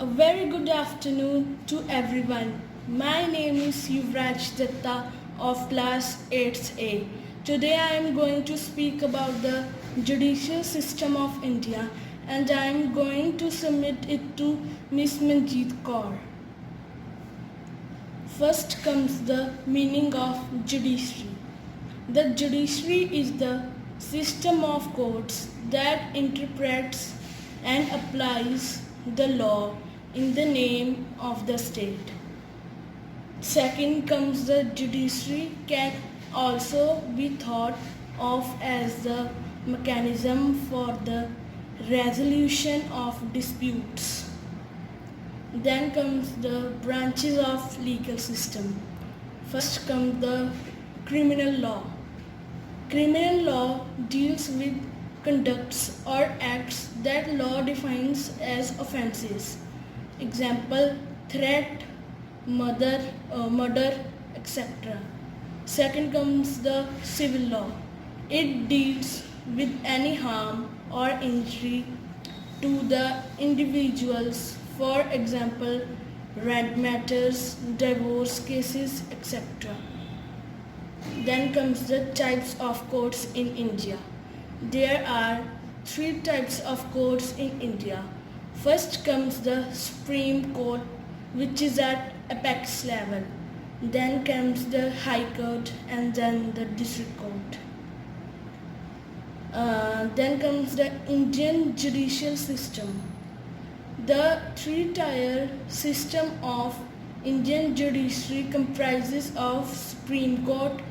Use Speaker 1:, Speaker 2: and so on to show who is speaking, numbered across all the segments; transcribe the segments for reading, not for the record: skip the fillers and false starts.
Speaker 1: A very good afternoon to everyone. My name is Yuvraj Datta of class 8A. Today I am going to speak about the judicial system of India and I am going to submit it to Miss Manjeet Kaur. First comes the meaning of judiciary. The judiciary is the system of courts that interprets and applies the law in the name of the state. Second comes the judiciary can also be thought of as the mechanism for the resolution of disputes. Then comes the branches of legal system. First comes the criminal law. Criminal law deals with conducts or acts that law defines as offences. Example, threat, murder, etc. Second comes the civil law. It deals with any harm or injury to the individuals, for example, rent matters, divorce cases, etc. Then comes the types of courts in India. There are 3 types of courts in India. First comes the Supreme Court, which is at apex level. Then comes the High Court and then the District Court. Then comes the Indian judicial system. The 3-tier system of Indian judiciary comprises of Supreme Court,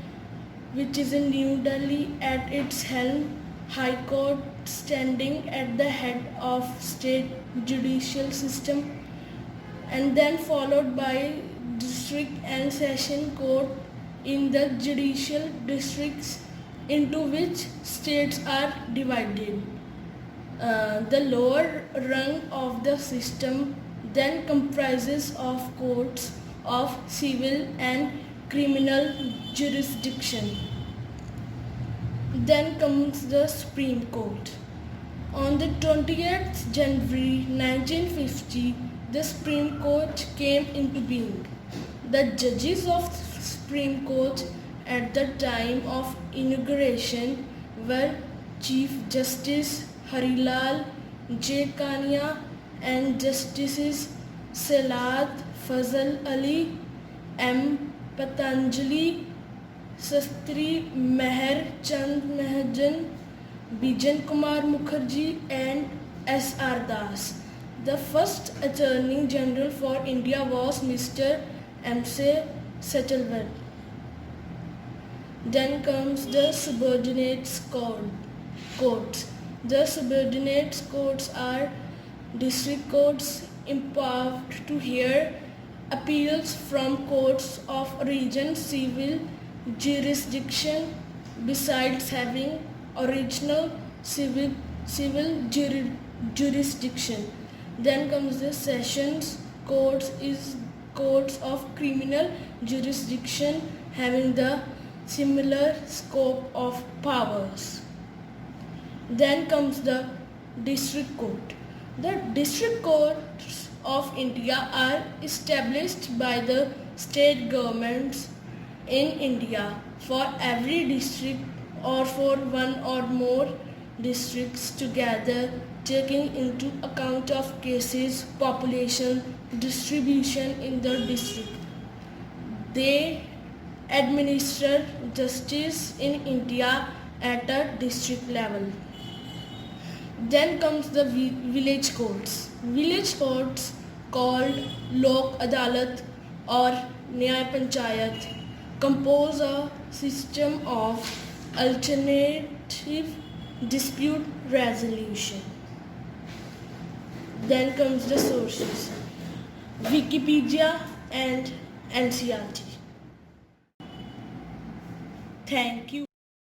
Speaker 1: which is in New Delhi at its helm, High Court standing at the head of state judicial system, and then followed by district and session court in the judicial districts into which states are divided. The lower rung of the system then comprises of courts of civil and criminal jurisdiction. Then comes the Supreme Court. On the 28th January 1950, the Supreme Court came into being. The judges of the Supreme Court at the time of inauguration were Chief Justice Harilal J. Kania and Justices Salad Fazal Ali, M. Patanjali, Sastri Meher Chand Mahajan, Bijan Kumar Mukherjee and S.R. Das. The first Attorney General for India was Mr. M.C. Settlewell. Then comes the subordinate courts. The subordinate courts are district courts empowered to hear appeals from courts of region civil jurisdiction besides having original civil jurisdiction. Then comes the sessions courts is courts of criminal jurisdiction having the similar scope of powers. Then comes the district court. The district courts of India are established by the state governments in India for every district or for one or more districts together, taking into account of cases, population, distribution in the district. They administer justice in India at a district level. Then comes the village courts. Village courts called Lok Adalat or Nyay Panchayat compose a system of alternative dispute resolution. Then comes the sources, Wikipedia and NCERT. Thank you.